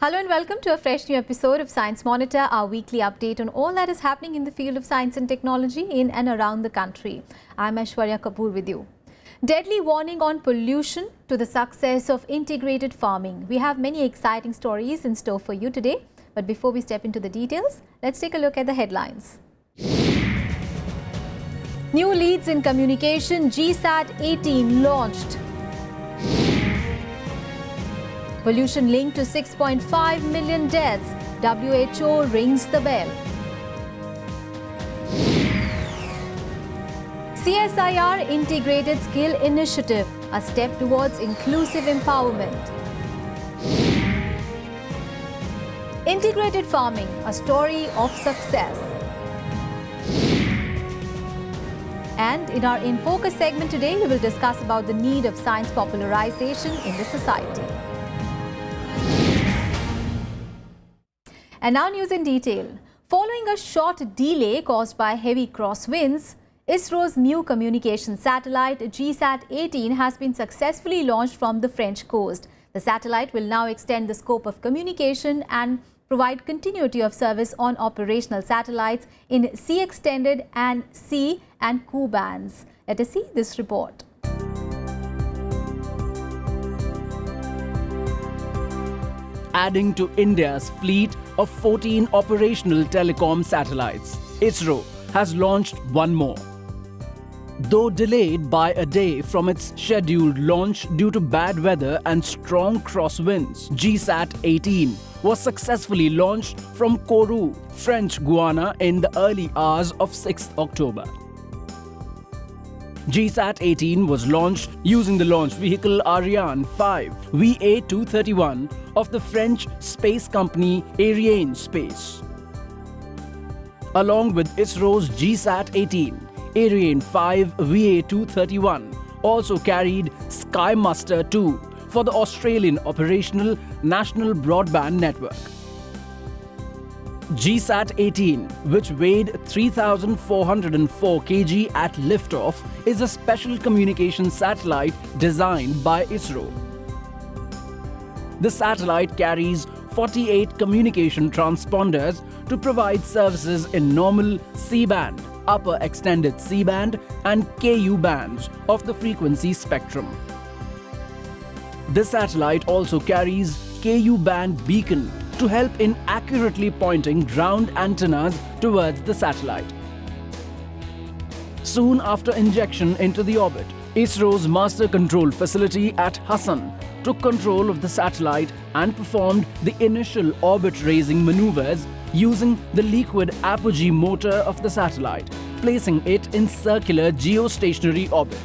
Hello and welcome to a fresh new episode of Science Monitor, our weekly update on all that is happening in the field of science and technology in and around the country. I'm Aishwarya Kapoor with you. Deadly warning on pollution to the success of integrated farming. We have many exciting stories in store for you today. But before we step into the details, let's take a look at the headlines. New leads in communication, GSAT-18 launched. Pollution linked to 6.5 million deaths. WHO rings the bell. CSIR Integrated Skill Initiative, a step towards inclusive empowerment. Integrated farming, a story of success. And in our In Focus segment today, we will discuss about the need of science popularization in the society. And now news in detail. Following a short delay caused by heavy crosswinds, ISRO's new communication satellite GSAT-18 has been successfully launched from the French coast. The satellite will now extend the scope of communication and provide continuity of service on operational satellites in C extended and C and Ku bands. Let us see this report. Adding to India's fleet of 14 operational telecom satellites, ISRO has launched one more. Though delayed by a day from its scheduled launch due to bad weather and strong crosswinds, GSAT-18 was successfully launched from Kourou, French Guiana in the early hours of 6th October. GSAT-18 was launched using the launch vehicle Ariane 5 VA231 of the French space company Ariane Space. Along with ISRO's GSAT-18, Ariane 5 VA231 also carried SkyMuster 2 for the Australian operational national broadband network. GSAT-18, which weighed 3,404 kg at liftoff, is a special communication satellite designed by ISRO. The satellite carries 48 communication transponders to provide services in normal C-band, upper extended C-band and Ku bands of the frequency spectrum. The satellite also carries Ku band beacon to help in accurately pointing ground antennas towards the satellite. Soon after injection into the orbit, ISRO's master control facility at Hassan took control of the satellite and performed the initial orbit-raising maneuvers using the liquid apogee motor of the satellite, placing it in circular geostationary orbit.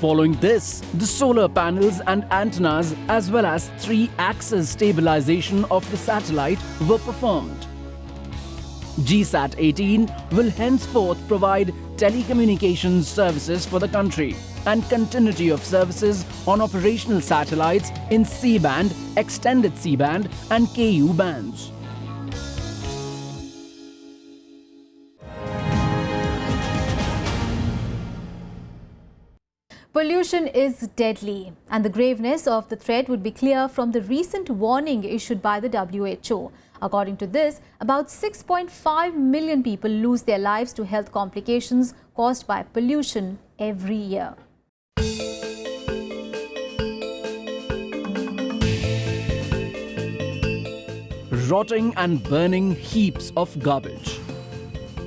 Following this, the solar panels and antennas as well as 3-axis stabilization of the satellite were performed. GSAT-18 will henceforth provide telecommunications services for the country and continuity of services on operational satellites in C-band, extended C-band and Ku bands. Pollution is deadly, and the graveness of the threat would be clear from the recent warning issued by the WHO. According to this, about 6.5 million people lose their lives to health complications caused by pollution every year. Rotting and burning heaps of garbage.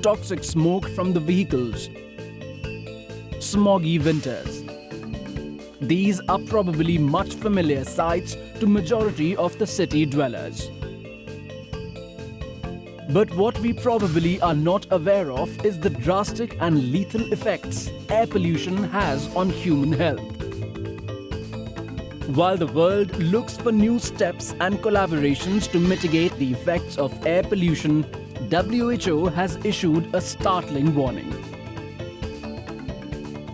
Toxic smoke from the vehicles. Smoggy winters. These are probably much familiar sights to majority of the city dwellers. But what we probably are not aware of is the drastic and lethal effects air pollution has on human health. While the world looks for new steps and collaborations to mitigate the effects of air pollution, WHO has issued a startling warning.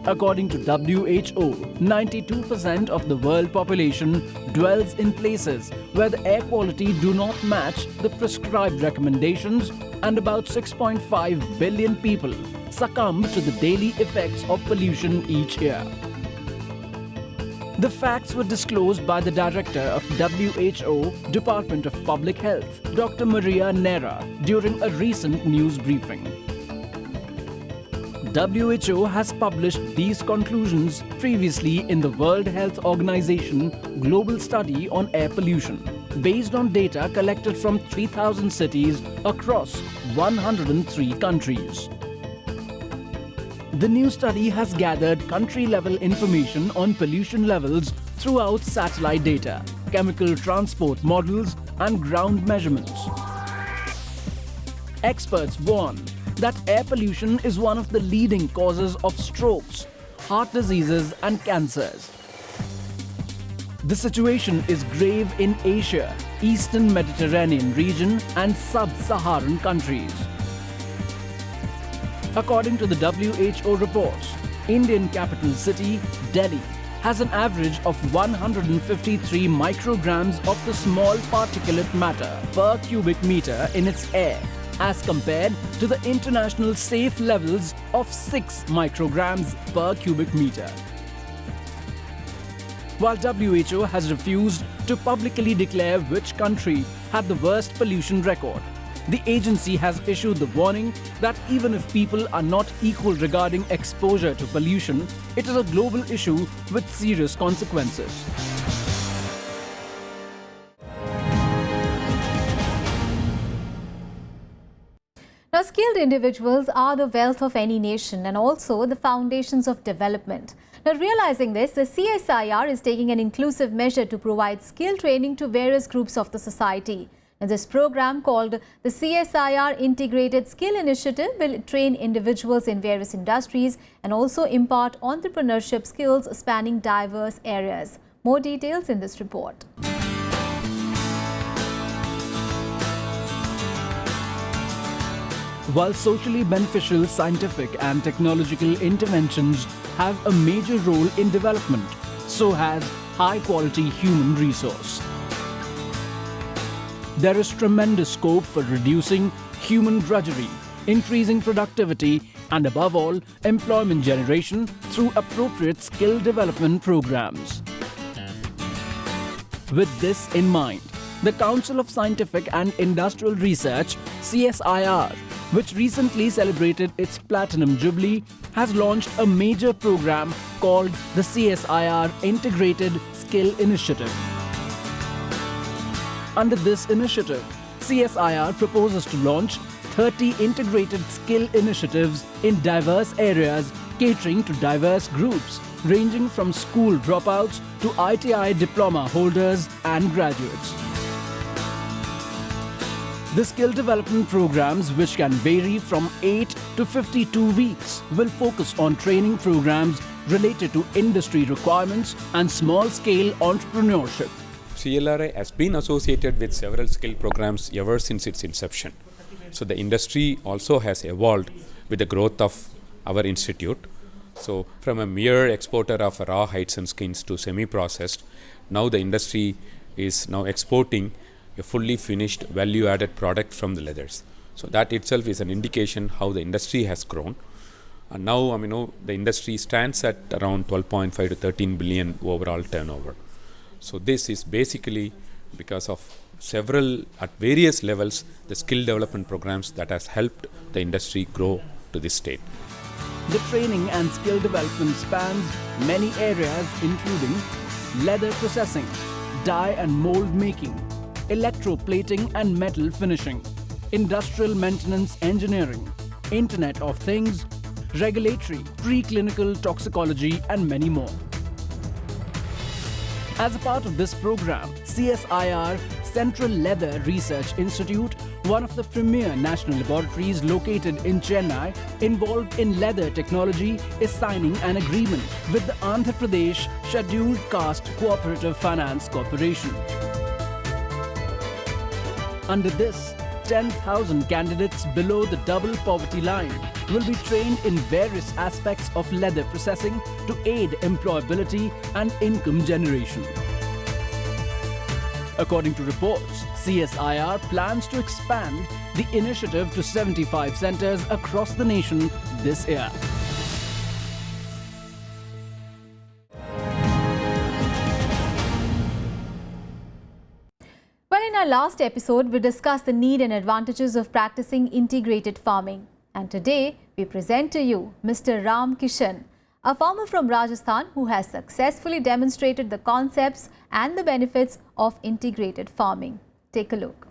According to WHO, 92% of the world population dwells in places where the air quality do not match the prescribed recommendations, and about 6.5 billion people succumb to the daily effects of pollution each year. The facts were disclosed by the director of WHO Department of Public Health, Dr. Maria Neira, during a recent news briefing. WHO has published these conclusions previously in the World Health Organization Global Study on Air Pollution, based on data collected from 3,000 cities across 103 countries. The new study has gathered country-level information on pollution levels throughout satellite data, chemical transport models, and ground measurements. Experts warn that air pollution is one of the leading causes of strokes, heart diseases, and cancers. The situation is grave in Asia, Eastern Mediterranean region, and sub-Saharan countries. According to the WHO reports, Indian capital city, Delhi, has an average of 153 micrograms of the small particulate matter per cubic meter in its air, as compared to the international safe levels of 6 micrograms per cubic meter. While WHO has refused to publicly declare which country had the worst pollution record, the agency has issued the warning that even if people are not equal regarding exposure to pollution, it is a global issue with serious consequences. Now, skilled individuals are the wealth of any nation and also the foundations of development. Now, realizing this, the CSIR is taking an inclusive measure to provide skill training to various groups of the society. And this program, called the CSIR Integrated Skill Initiative, will train individuals in various industries and also impart entrepreneurship skills spanning diverse areas. More details in this report. While socially beneficial scientific and technological interventions have a major role in development, so has high-quality human resource. There is tremendous scope for reducing human drudgery, increasing productivity, and above all, employment generation through appropriate skill development programs. With this in mind, the Council of Scientific and Industrial Research, CSIR, which recently celebrated its Platinum Jubilee, has launched a major program called the CSIR Integrated Skill Initiative. Under this initiative, CSIR proposes to launch 30 integrated skill initiatives in diverse areas catering to diverse groups, ranging from school dropouts to ITI diploma holders and graduates. The skill development programs, which can vary from 8 to 52 weeks, will focus on training programs related to industry requirements and small-scale entrepreneurship. CLRI has been associated with several skill programs ever since its inception. So the industry also has evolved with the growth of our institute. So from a mere exporter of raw hides and skins to semi-processed, now the industry is now exporting a fully finished value-added product from the leathers. So that itself is an indication how the industry has grown. And now, the industry stands at around 12.5 to 13 billion overall turnover. So this is basically because of several, at various levels, the skill development programs that has helped the industry grow to this state. The training and skill development spans many areas including leather processing, dye and mold making, electroplating and metal finishing, industrial maintenance engineering, Internet of Things, regulatory, preclinical toxicology, and many more. As a part of this program, CSIR Central Leather Research Institute, one of the premier national laboratories located in Chennai involved in leather technology, is signing an agreement with the Andhra Pradesh Scheduled Caste Cooperative Finance Corporation. Under this, 10,000 candidates below the double poverty line will be trained in various aspects of leather processing to aid employability and income generation. According to reports, CSIR plans to expand the initiative to 75 centers across the nation this year. our last episode, we discussed the need and advantages of practicing integrated farming. And today, we present to you Mr. Ram Kishan, a farmer from Rajasthan who has successfully demonstrated the concepts and the benefits of integrated farming. Take a look.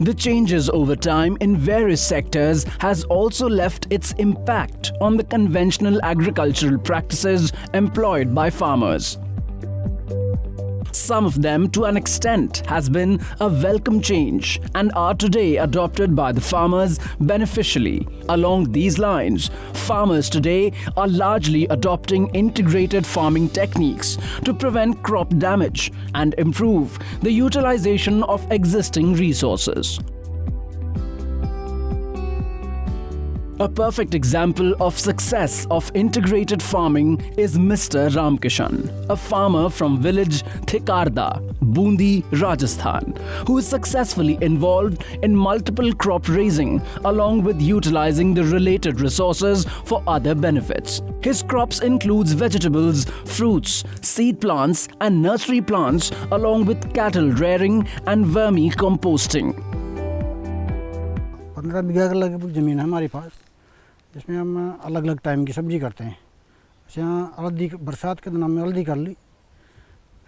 The changes over time in various sectors has also left its impact on the conventional agricultural practices employed by farmers. Some of them, to an extent, has been a welcome change and are today adopted by the farmers beneficially. Along these lines, farmers today are largely adopting integrated farming techniques to prevent crop damage and improve the utilization of existing resources. A perfect example of success of integrated farming is Mr. Ram Kishan, a farmer from village Thikarda, Bundi, Rajasthan, who is successfully involved in multiple crop raising along with utilizing the related resources for other benefits. His crops includes vegetables, fruits, seed plants and nursery plants along with cattle rearing and vermicomposting. 15 बीघा के लगभग ज़मीन है हमारे पास, जिसमें हम अलग अलग time की सब्जी करते हैं। जैसे यहाँ हल्दी, बरसात के दिनों में हल्दी कर ली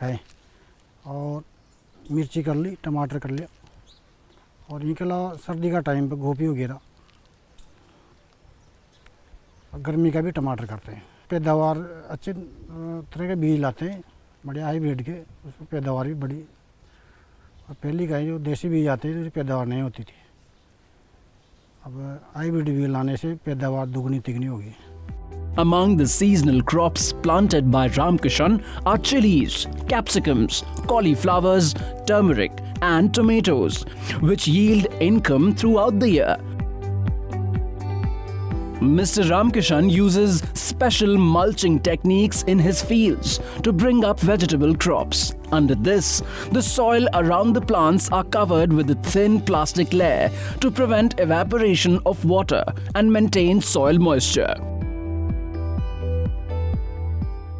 है और मिर्ची कर ली, टमाटर कर लिया, और इनके अलावा सर्दी का टाइम पे गोभी वगैरह, और गर्मी का भी टमाटर करते हैं। पैदावार अच्छे तरह के बीज लाते हैं, बढ़िया हाईब्रिड के, उसमें पैदावार भी बड़ी, और पहली गाय जो देसी बीज आते हैं उसकी पैदावार नहीं होती थी। Among the seasonal crops planted by Ram Kishan are chilies, capsicums, cauliflowers, turmeric and tomatoes, which yield income throughout the year. Mr. Ram Kishan uses special mulching techniques in his fields to bring up vegetable crops. Under this, the soil around the plants are covered with a thin plastic layer to prevent evaporation of water and maintain soil moisture.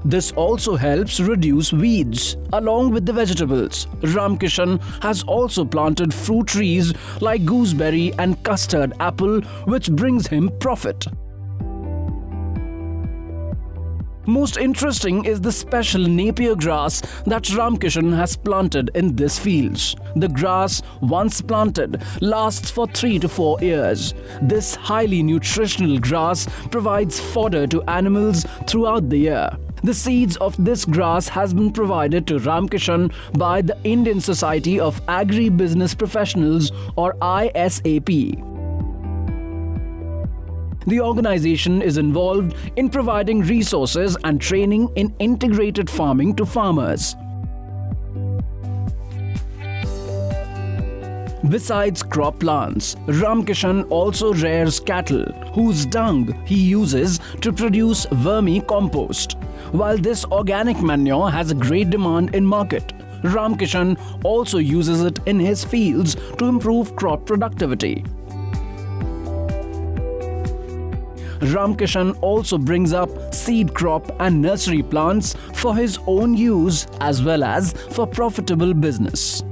This also helps reduce weeds. Along with the vegetables, Ram Kishan has also planted fruit trees like gooseberry and custard apple, which brings him profit. Most interesting is the special napier grass that Ram Kishan has planted in these fields. The grass, once planted, lasts for 3 to 4 years. This highly nutritional grass provides fodder to animals throughout the year. The seeds of this grass has been provided to Ram Kishan by the Indian Society of Agri-Business Professionals, or ISAP. The organization is involved in providing resources and training in integrated farming to farmers. Besides crop plants, Ram Kishan also rears cattle, whose dung he uses to produce vermicompost. While this organic manure has a great demand in market, Ram Kishan also uses it in his fields to improve crop productivity. Ram Kishan also brings up seed crop and nursery plants for his own use as well as for profitable business.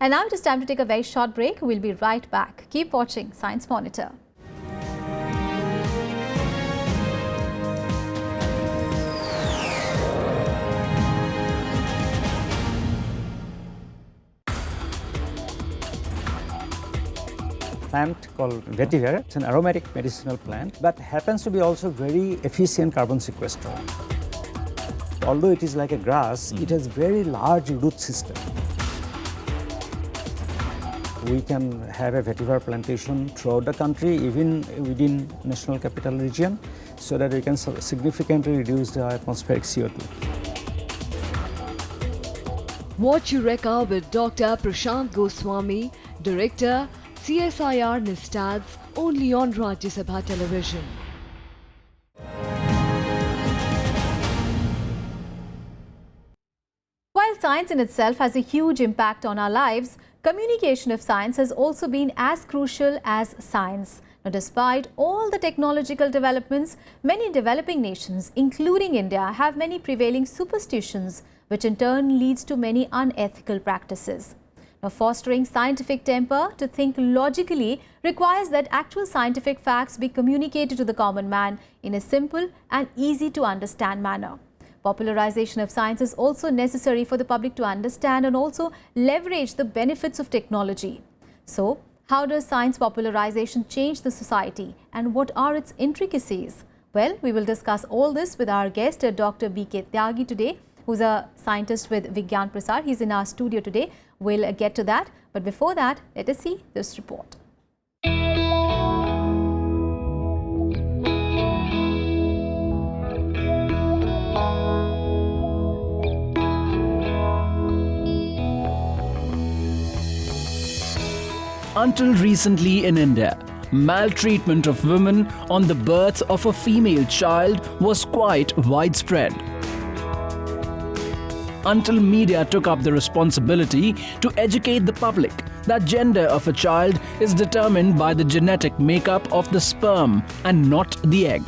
And now it is time to take a very short break. We'll be right back. Keep watching Science Monitor. Plant called vetiver. It's an aromatic medicinal plant, but happens to be also very efficient carbon sequester. Although it is like a grass, it has very large root system. We can have a vetiver plantation throughout the country, even within national capital region, so that we can significantly reduce the atmospheric CO2. Watch Eureka with Dr. Prashant Goswami, Director, CSIR Nistads, only on Rajya Sabha Television. While that science in itself has a huge impact on our lives, communication of science has also been as crucial as science. Now, despite all the technological developments, many developing nations, including India, have many prevailing superstitions, which in turn leads to many unethical practices. Now, fostering scientific temper to think logically requires that actual scientific facts be communicated to the common man in a simple and easy to understand manner. Popularization of science is also necessary for the public to understand and also leverage the benefits of technology. So, how does science popularization change the society and what are its intricacies? Well, we will discuss all this with our guest, Dr. B.K. Tyagi today, who's a scientist with Vigyan Prasar. He's in our studio today. We'll get to that. But before that, let us see this report. Until recently in India, maltreatment of women on the birth of a female child was quite widespread. Until media took up the responsibility to educate the public that gender of a child is determined by the genetic makeup of the sperm and not the egg.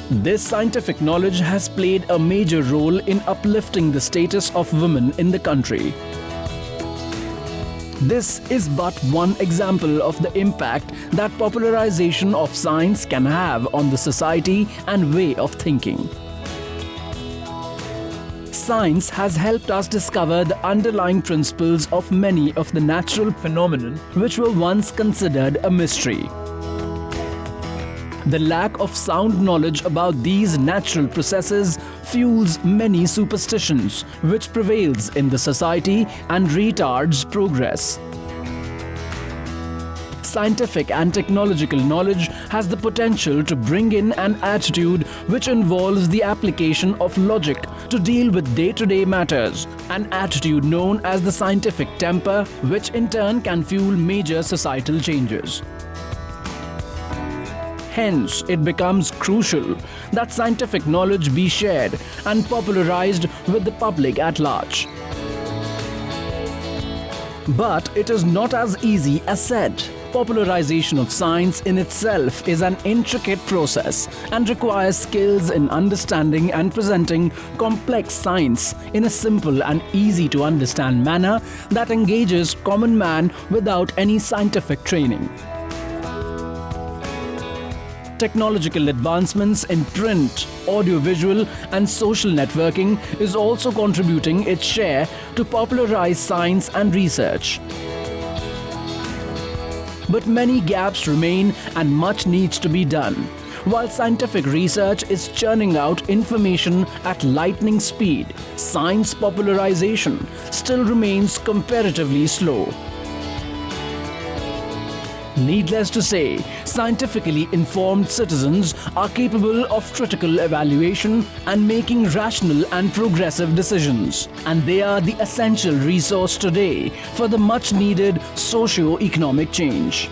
This scientific knowledge has played a major role in uplifting the status of women in the country. This is but one example of the impact that popularization of science can have on the society and way of thinking. Science has helped us discover the underlying principles of many of the natural phenomena which were once considered a mystery. The lack of sound knowledge about these natural processes fuels many superstitions which prevails in the society and retards progress. Scientific and technological knowledge has the potential to bring in an attitude which involves the application of logic to deal with day-to-day matters, an attitude known as the scientific temper, which in turn can fuel major societal changes. Hence, it becomes crucial that scientific knowledge be shared and popularized with the public at large. But it is not as easy as said. Popularization of science in itself is an intricate process and requires skills in understanding and presenting complex science in a simple and easy to understand manner that engages common man without any scientific training. Technological advancements in print, audiovisual and social networking is also contributing its share to popularize science and research. But many gaps remain and much needs to be done. While scientific research is churning out information at lightning speed, science popularization still remains comparatively slow. Needless to say, scientifically informed citizens are capable of critical evaluation and making rational and progressive decisions. And they are the essential resource today for the much-needed socio-economic change.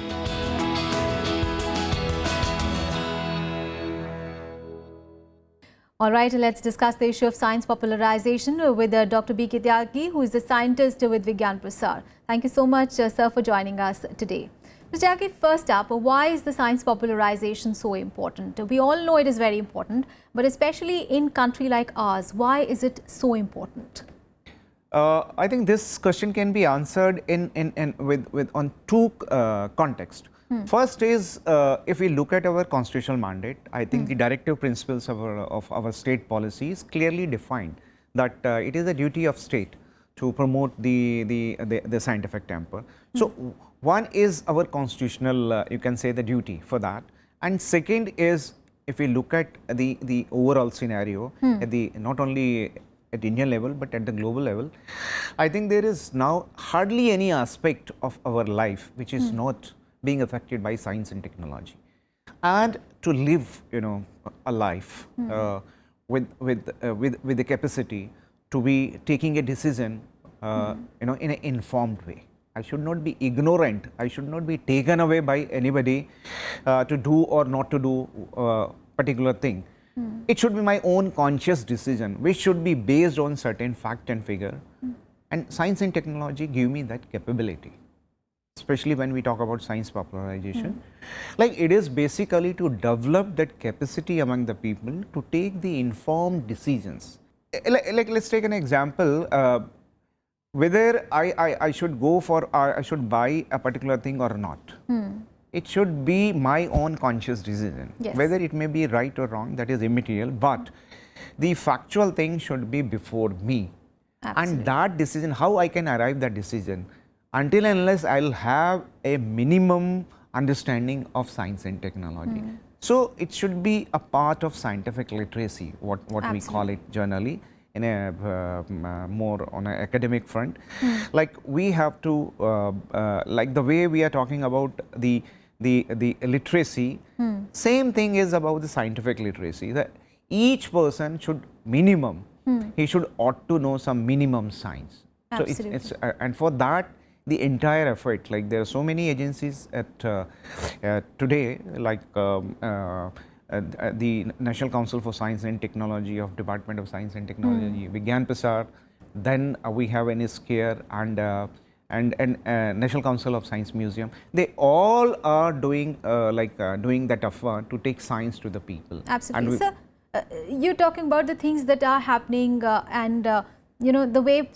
All right, let's discuss the issue of science popularization with Dr. B.K. Tyagi, who is a scientist with Vigyan Prasar. Thank you so much, sir, for joining us today. Mr. Tyagi, first up, why is the science popularization so important? We all know it is very important, but especially in a country like ours, why is it so important? I think this question can be answered on two contexts. First is, if we look at our constitutional mandate, I think the directive principles of our state policy is clearly defined that it is a duty of state to promote the scientific temper. So, one is our constitutional, you can say, the duty for that. And second is, if we look at the overall scenario, at not only at Indian level, but at the global level, I think there is now hardly any aspect of our life which is not being affected by science and technology. And to live, a life with the capacity to be taking a decision, in an informed way. I should not be ignorant. I should not be taken away by anybody to do or not to do a particular thing. It should be my own conscious decision, which should be based on certain fact and figure. And science and technology give me that capability, especially when we talk about science popularization. Like, it is basically to develop that capacity among the people to take the informed decisions. Like let's take an example. Whether I should go for, I should buy a particular thing or not. It should be my own conscious decision. Yes. Whether it may be right or wrong, that is immaterial, but the factual thing should be before me. Absolutely. And that decision, how I can arrive that decision, until and unless I'll have a minimum understanding of science and technology. So it should be a part of scientific literacy, what we call it generally, in a more on an academic front. Like, we have to, like the way we are talking about the literacy, same thing is about the scientific literacy, that each person should minimum, he should ought to know some minimum science. Absolutely. So it's and for that, the entire effort, like there are so many agencies at today, like the National Council for Science and Technology of Department of Science and Technology, Vigyan Prasar, then we have CSIR and National Council of Science Museum. They all are doing doing that effort to take science to the people. Absolutely. Sir, you're talking about the things that are happening and you know, the way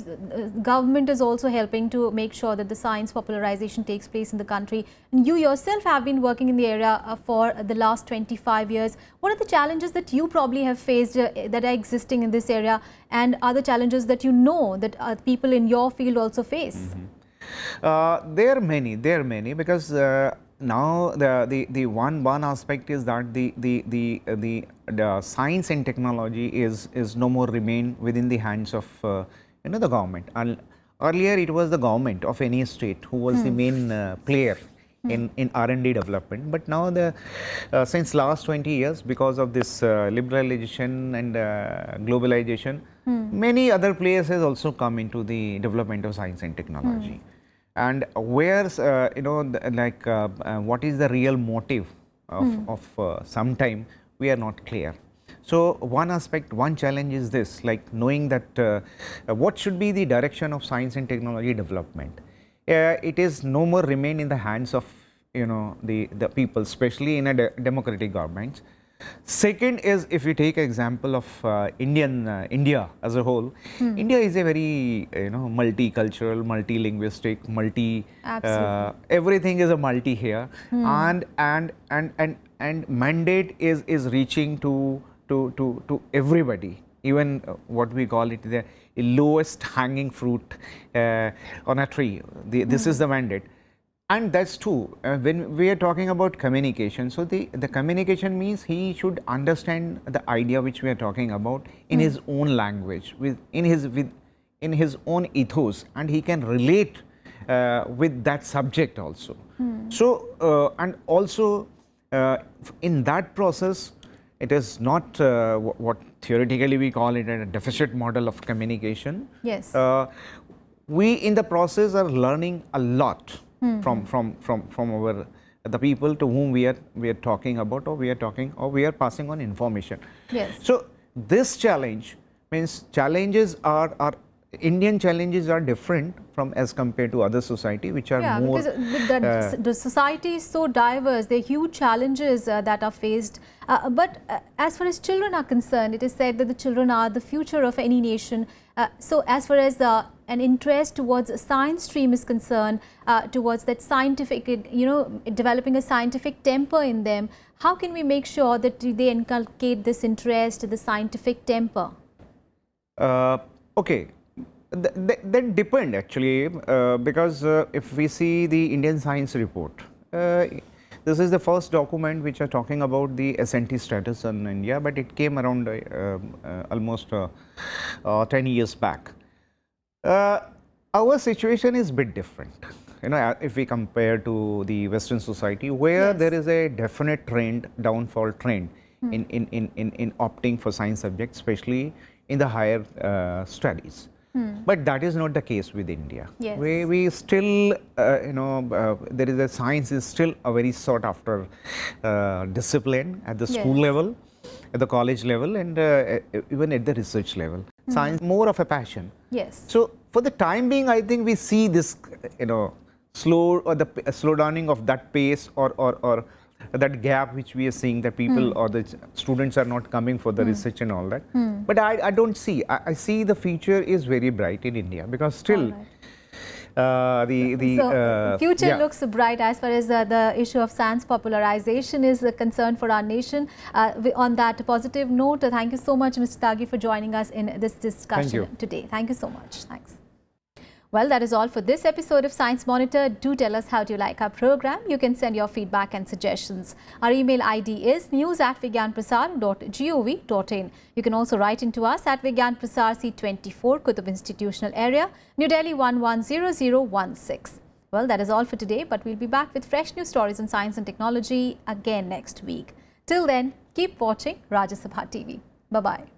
government is also helping to make sure that the science popularization takes place in the country. And you yourself have been working in the area for the last 25 years. What are the challenges that you probably have faced that are existing in this area, and other challenges that you know that people in your field also face? There are many, because now the one aspect is that the science and technology is no more remain within the hands of the government. And earlier it was the government of any state who was the main player in R&D development. But now since last 20 years, because of this liberalization and globalization, many other players has also come into the development of science and technology. And where's what is the real motive of some time, we are not clear. So one aspect, one challenge is this, like knowing that what should be the direction of science and technology development. It is no more remain in the hands of the people, especially in a democratic governments. Second is, if you take example of India as a whole, India is a very multicultural, multilinguistic, everything is a multi here, and mandate is reaching to everybody, even what we call it the lowest hanging fruit on a tree. This is the mandate. And that's true. When we are talking about communication, so the communication means he should understand the idea which we are talking about in his own language, in his own ethos, and he can relate with that subject also. So and also in that process, it is not what theoretically we call it a deficit model of communication. Yes. We in the process are learning a lot from the people to whom we are talking about, or we are passing on information. Yes. So this challenge means are Indian challenges are different from as compared to other society which are more. Because the society is so diverse. There are huge challenges that are faced. But as far as children are concerned, it is said that the children are the future of any nation. So as far as an interest towards a science stream is concerned, towards that scientific, developing a scientific temper in them, how can we make sure that they inculcate this interest, the scientific temper? Okay. That depend actually, because if we see the Indian Science Report, this is the first document which are talking about the S&T status in India, but it came around almost 10 years back. Our situation is a bit different, if we compare to the Western society, where there is a definite downfall trend in opting for science subjects, especially in the higher studies. But that is not the case with India. Yes. We still, there is science is still a very sought after discipline at the school level. at the college level and even at the research level. Science more of a passion. Yes. So for the time being, I think we see this, slow or the slowdowning of that pace or that gap which we are seeing, that people or the students are not coming for the research and all that. But I don't see. I see the future is very bright in India, because still future looks bright as far as the issue of science popularization is concerned for our nation. On that positive note, thank you so much, Mr. Taghi, for joining us in this discussion today. Thank you so much. Thanks. Well, that is all for this episode of Science Monitor. Do tell us how do you like our program. You can send your feedback and suggestions. Our email ID is news@vigyanprasar.gov.in. You can also write into us at Vigyan Prasar C24, Kutub Institutional Area, New Delhi 110016. Well, that is all for today, but we'll be back with fresh news stories on science and technology again next week. Till then, keep watching Rajya Sabha TV. Bye-bye.